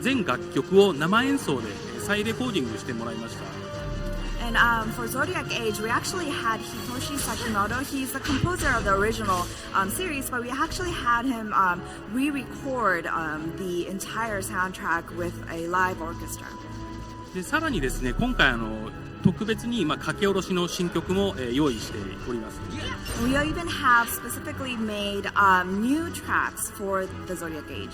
全楽曲を生演奏で再レコーディングしてもらいました。And for Zodiac Age, we actually had Hitoshi Sakimoto. He's the composer of the original series, but we actually had him re-record the entire soundtrack with a live orchestra. でさらにですね、今回特別に書き下ろしの新曲も用意しております。We even have specifically made new tracks for the Zodiac Age.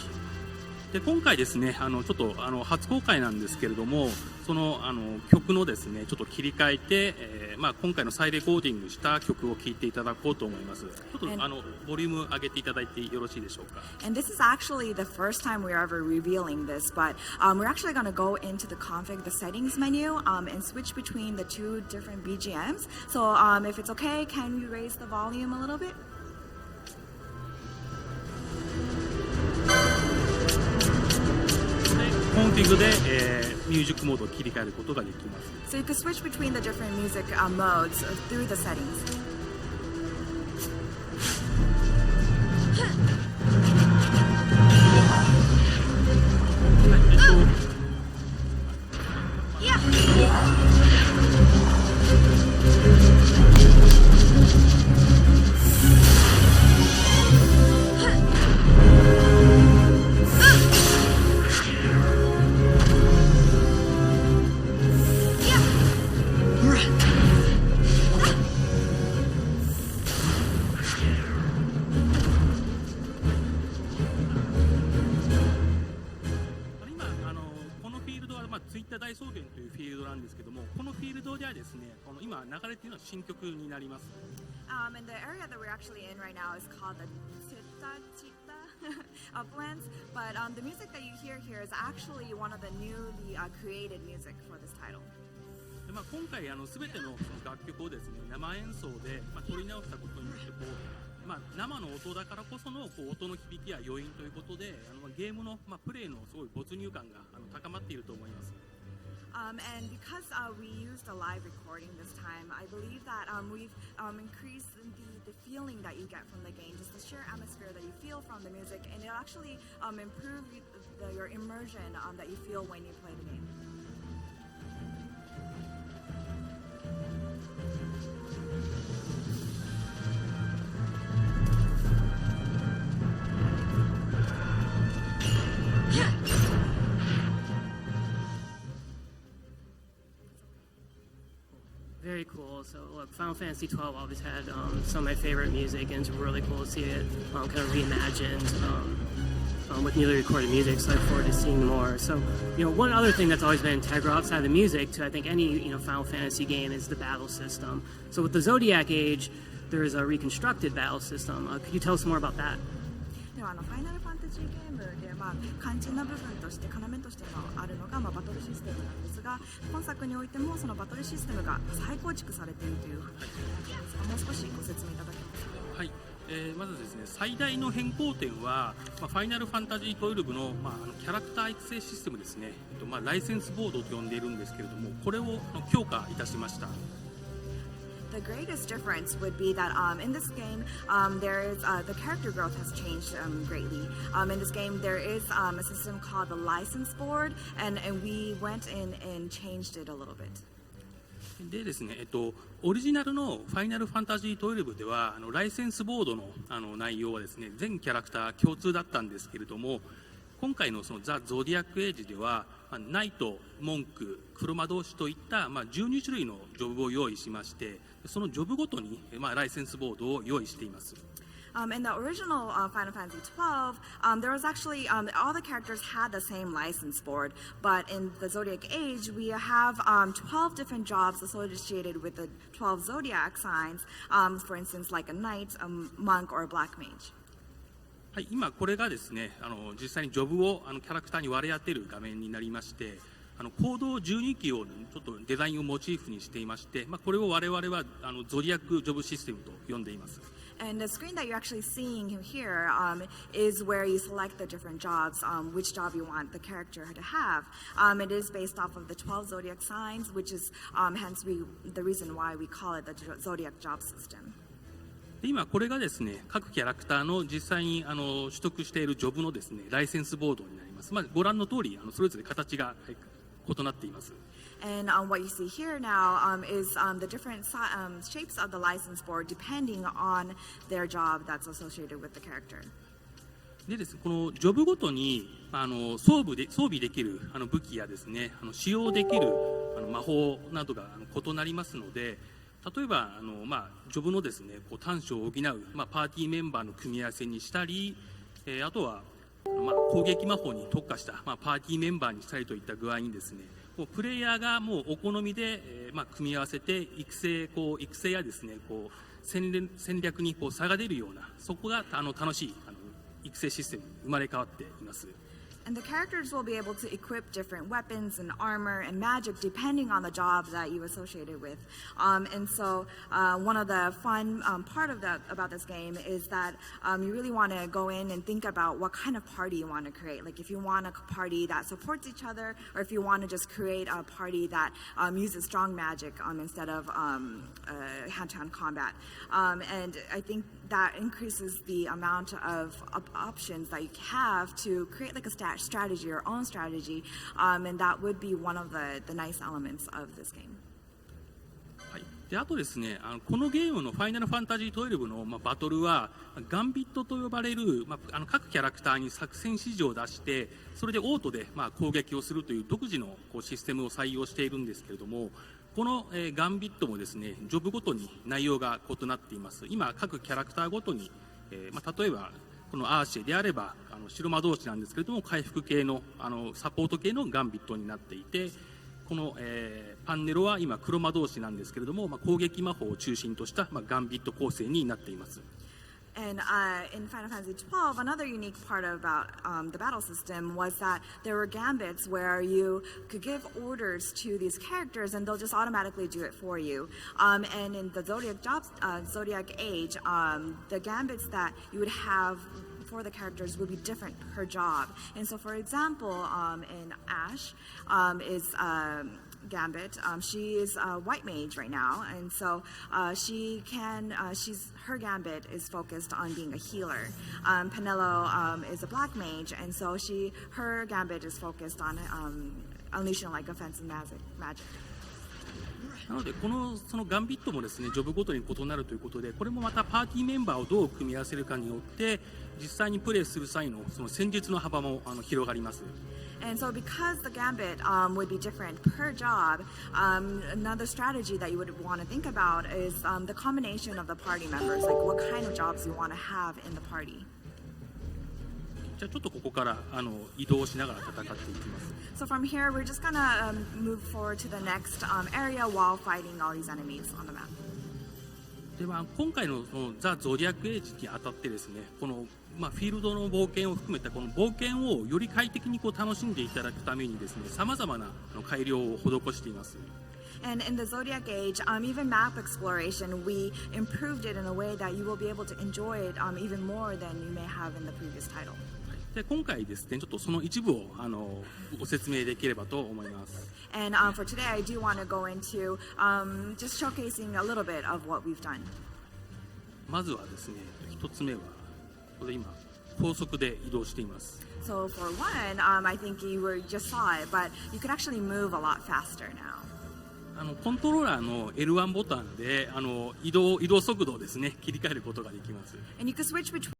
で今回ですね、ちょっと初公開なんですけれども、その曲のですねちょっと切り替えて、今回の再レコーディングした曲を聴いていただこうと思います。ちょっとボリューム上げていただいてよろしいでしょうか。And this is actually the first time we're ever revealing this, but we're actually going to go into the config, the settings menu, and switch between the two different BGMs. So if it's okay, can you raise the volume a little bit? コンフィグで、ミュージックモードを切り替えることができます。So you can switch between the different music modes through the settings.大草原というフィールドなんですけども、このフィールドではですね、今流れているのは新曲になります。And the area that we're actually in right now is called the Chita Uplands, but the music that you hear here is actually one of the newly created music for this title. で今回全ての楽曲をですね生演奏で取り直したことによって生の音だからこその音の響きや余韻ということでゲームのプレイのすごい没入感が高まっていると思います。And because we used a live recording this time, I believe that we've increased the feeling that you get from the game, just the sheer atmosphere that you feel from the music, and it'll actually improve your immersion that you feel when you play the game. Very cool. So look, Final Fantasy XII always had some of my favorite music, and it's really cool to see it kind of reimagined with newly recorded music. So I look forward to seeing more. So one other thing that's always been integral outside of the music to I think any Final Fantasy game is the battle system. So with the Zodiac Age, there is a reconstructed battle system. Could you tell us more about that? ではファイナルファンタジーゲームで肝心な部分として要としてあるのがバトルシステムなんですが、今作においてもそのバトルシステムが再構築されているという話ですが、もう少しご説明いただけますか。はい、まずですね最大の変更点は、ファイナルファンタジー12の、キャラクター育成システムですね、ライセンスボードと呼んでいるんですけれども、これを強化いたしました。The greatest difference would be that in this game, there is the character growth has changed greatly. In this game, there is a system called the license board, and we went in and changed it a little bit. でですね、オリジナルのファイナルファンタジー12ではライセンスボードの内容はですね全キャラクター共通だったんですけれども、今回のザ・ゾディアック・エイジではナイト、モンク、黒魔導士といった12種類のジョブを用意しまして、そのジョブごとにライセンスボードを用意しています。In the original Final Fantasy XII, there was actually all the characters had the same license board, but in the Zodiac Age, we have 12 different jobs associated with the 12 Zodiac signs, for instance, like a knight, a monk, or a black mage. はい、今これがですね実際にジョブをキャラクターに割り当てる画面になりまして、行動12機をちょっとデザインをモチーフにしていまして、これを我々はゾディアックジョブシステムと呼んでいます。And the screen that you're actually seeing here is where you select the different jobs, which job you want the character to have. It is based off of the 12 zodiac signs, which is hence the reason why we call it the zodiac job system. で今これがですね、各キャラクターの実際に取得しているジョブのですね、ライセンスボードになります。ご覧の通りそれぞれ形が異なっています。And what you see here now is the different shapes of the license board depending on their job that's associated with the character. でですね、このジョブごとに装備できる武器やですね、使用できる魔法などが異なりますので、例えばジョブのですね、短所を補う、パーティーメンバーの組み合わせにしたり、あとは、攻撃魔法に特化した、パーティーメンバーにしたりといった具合にですね、プレイヤーがもうお好みで、組み合わせて育成やですね、戦略に差が出るような、そこが楽しい育成システムに生まれ変わっています。And the characters will be able to equip different weapons and armor and magic depending on the job that you associated with. And so one of the fun part of about this game is that you really want to go in and think about what kind of party you want to create. Like if you want a party that supports each other, or if you want to just create a party that uses strong magic instead of hand-to-hand combat. And I think that increases the amount of options that you have to create like a strategy, your own strategy, and that would be one of the nice elements of this game. はい、であとですね、このゲームのファイナルファンタジー12の、バトルはガンビットと呼ばれる、各キャラクターに作戦指示を出してそれでオートで、攻撃をするという独自のシステムを採用しているんですけれども、この、ガンビットもですね、ジョブごとに内容が異なっています。今各キャラクターごとに、例えばこのアーシェであれば白魔導士なんですけれども、回復系のサポート系のガンビットになっていて、この、パンネロは今黒魔導士なんですけれども、攻撃魔法を中心とした、ガンビット構成になっています。And in Final Fantasy XII, another unique part about the battle system was that there were gambits where you could give orders to these characters and they'll just automatically do it for you. And in the Zodiac Age, the gambits that you would have for the characters would be different per job. And so, for example, in Ash is Gambit. She is a white mage right now, and so her Gambit is focused on being a healer. Penelo is a black mage, and so her Gambit is focused on unleashing like offensive magic. なのでそのガンビットもですね、ジョブごとに異なるということで、これもまたパーティーメンバーをどう組み合わせるかによって実際にプレイする際のその戦術の幅も広がります。And so because the gambit would be different per job, another strategy that you would want to think about is the combination of the party members, like what kind of jobs you want to have in the party. じゃあちょっとここから移動しながら戦っていきます。So from here, we're just gonna move forward to the next area while fighting all these enemies on the map. で今回のザ・ゾディアック・エイジにあたってですね、このフィールドの冒険を含めたこの冒険をより快適に楽しんでいただくためにですね、さまざまな改良を施しています。And in the Zodiac Age, even map exploration, we improved it in a way that you will be able to enjoy it even more than you may have in the previous title. で今回ですね、ちょっとその一部をご説明できればと思います。And for today, I do want to go into just showcasing a little bit of what we've done. まずはですね、一つ目はこれ今高速で移動しています。So for one, I think you just saw it, but you could actually move a lot faster now. コントローラーの L1 ボタンで移動速度をですね、切り替えることができます。And you can switch between